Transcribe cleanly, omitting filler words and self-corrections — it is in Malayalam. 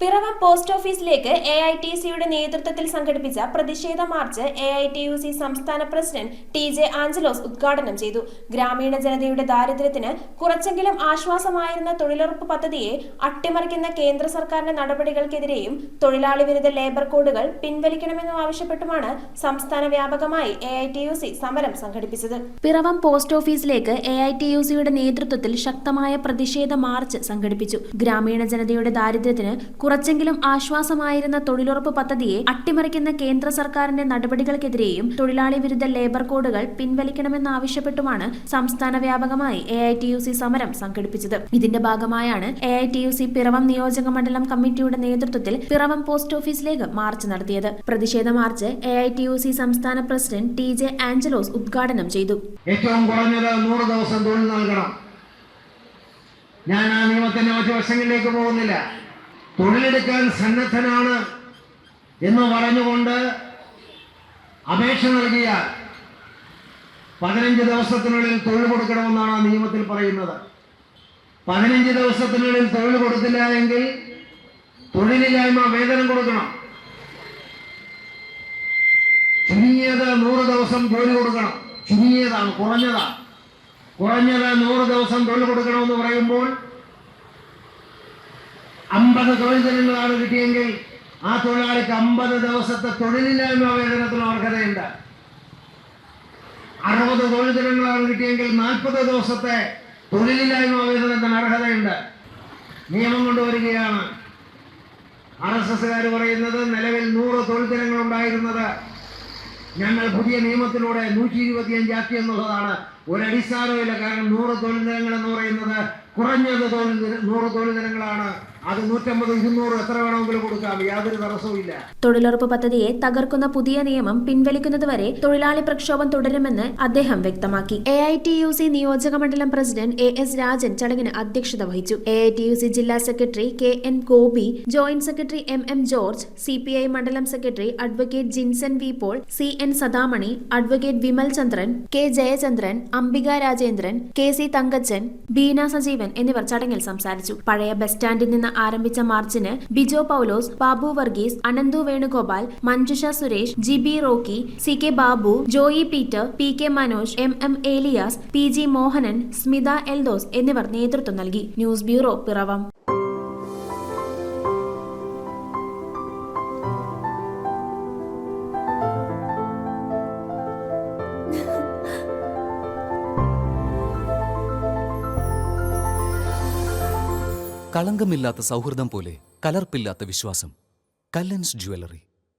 പിറവം പോസ്റ്റ് ഓഫീസിലേക്ക് AITUC-യുടെ നേതൃത്വത്തിൽ സംഘടിപ്പിച്ച പ്രതിഷേധ മാർച്ച് AITUC സംസ്ഥാന പ്രസിഡന്റ് TJ ആഞ്ചലോസ് ഉദ്ഘാടനം ചെയ്തു. ഗ്രാമീണ ജനതയുടെ ദാരിദ്ര്യത്തിന് കുറച്ചെങ്കിലും ആശ്വാസമായിരുന്ന തൊഴിലുറപ്പ് പദ്ധതിയെ അട്ടിമറിക്കുന്ന കേന്ദ്ര സർക്കാരിന്റെ നടപടികൾക്കെതിരെയും തൊഴിലാളി വിരുദ്ധ ലേബർ കോഡുകൾ പിൻവലിക്കണമെന്നും ആവശ്യപ്പെട്ടുമാണ് സംസ്ഥാന വ്യാപകമായി AITUC സമരം സംഘടിപ്പിച്ചത്. പിറവം പോസ്റ്റ് ഓഫീസിലേക്ക് AITUC-യുടെ നേതൃത്വത്തിൽ ശക്തമായ പ്രതിഷേധ മാർച്ച് സംഘടിപ്പിച്ചു. ഗ്രാമീണ ജനതയുടെ ദാരിദ്ര്യത്തിന് കുറച്ചെങ്കിലും ആശ്വാസമായിരുന്ന തൊഴിലുറപ്പ് പദ്ധതിയെ അട്ടിമറിക്കുന്ന കേന്ദ്ര സർക്കാരിന്റെ നടപടികൾക്കെതിരെയും തൊഴിലാളി വിരുദ്ധ ലേബർ കോഡുകൾ പിൻവലിക്കണമെന്നാവശ്യപ്പെട്ടുമാണ് സംസ്ഥാന വ്യാപകമായി AITUC സമരം സംഘടിപ്പിച്ചത്. ഇതിന്റെ ഭാഗമായാണ് AITUC പിറവം നിയോജക മണ്ഡലം കമ്മിറ്റിയുടെ നേതൃത്വത്തിൽ പിറവം പോസ്റ്റ് ഓഫീസിലേക്ക് മാർച്ച് നടത്തിയത്. പ്രതിഷേധ മാർച്ച് AITUC സംസ്ഥാന പ്രസിഡന്റ് TJ ആഞ്ചലോസ് ഉദ്ഘാടനം ചെയ്തു. ഏറ്റവും കുറഞ്ഞത് 100 ദിവസം തൊഴിൽ നൽകണം. ഞാൻ ആ നിയമത്തിന്റെ മറ്റു വശങ്ങളിലേക്ക് പോകുന്നില്ല. തൊഴിലെടുക്കാൻ സന്നദ്ധനാണ് എന്ന് പറഞ്ഞുകൊണ്ട് അപേക്ഷ നൽകിയാൽ 15 ദിവസത്തിനുള്ളിൽ തൊഴിൽ കൊടുക്കണമെന്നാണ് ആ നിയമത്തിൽ പറയുന്നത്. 15 ദിവസത്തിനുള്ളിൽ തൊഴിൽ കൊടുത്തില്ല എങ്കിൽ തൊഴിലില്ലായ്മ വേതനം കൊടുക്കണം. ചുരുങ്ങിയത് 100 ദിവസം ജോലി കൊടുക്കണം. ചുരുങ്ങിയതാണ്, കുറഞ്ഞത് 100 ദിവസം തൊഴിൽ കൊടുക്കണമെന്ന് പറയുമ്പോൾ 50 തൊഴിൽ ദിനങ്ങളാണ് കിട്ടിയെങ്കിൽ ആ തൊഴിലാളിക്ക് 50 ദിവസത്തെ തൊഴിലില്ലായ്മ വേതനത്തിന് അർഹതയുണ്ട്. 60 തൊഴിൽ ദിനങ്ങളാണ് കിട്ടിയെങ്കിൽ 40 ദിവസത്തെ തൊഴിലില്ലായ്മ വേതനത്തിന് അർഹതയുണ്ട്. നിയമം കൊണ്ടുവരികയാണ്. RSSകാർ പറയുന്നത് നിലവിൽ 100 തൊഴിൽ ദിനങ്ങൾ ഉണ്ടായിരുന്നത് ഞങ്ങൾ പുതിയ നിയമത്തിലൂടെ 125 ആക്കി എന്നുള്ളതാണ്. ഒരടിസ്ഥാനവുമില്ല. കാരണം 100 തൊഴിൽ ദിനങ്ങൾ എന്ന് പറയുന്നത് കുറഞ്ഞത് 100 തൊഴിൽ ദിനങ്ങളാണ്. അത് 150, 200 എത്ര വേണമെങ്കിലും കൊടുക്കാം. യാതൊരു തടസ്സവുമില്ല. തൊഴിലുറപ്പ് പദ്ധതിയെ തകർക്കുന്ന പുതിയ നിയമം പിൻവലിക്കുന്നതുവരെ തൊഴിലാളി പ്രക്ഷോഭം തുടരുമെന്ന് അദ്ദേഹം വ്യക്തമാക്കി. AITUC നിയോജക മണ്ഡലം പ്രസിഡന്റ് AS രാജൻ ചടങ്ങിന് അധ്യക്ഷത വഹിച്ചു. AITUC ജില്ലാ secretary KN Gopi, joint secretary MM George, CPI മണ്ഡലം secretary advocate Jinson V Paul, CN Sadamani, advocate Vimal Chandran, K Jayachandran, Ambika Rajendran, KC Thankachan, Beena Sajeevan എന്നിവർ ചടങ്ങിൽ സംസാരിച്ചു. പഴയ ബസ് സ്റ്റാൻഡിൽ നിന്ന് ആരംഭിച്ച മാർച്ചിന് Bijo Paulose, Babu Varghese, Ananthu Venugopal, Manjusha Suresh, GB Rocky, CK Babu, Joy Peter, PK Manoj, MM Elias, PG Mohanan, Smitha Eldhose എന്നിവർ നേതൃത്വം നൽകി. News bureau, Piravom. കളങ്കമില്ലാത്ത സൗഹൃദം പോലെ കലർപ്പില്ലാത്ത വിശ്വാസം. കല്ലൻസ് ജ്വല്ലറി.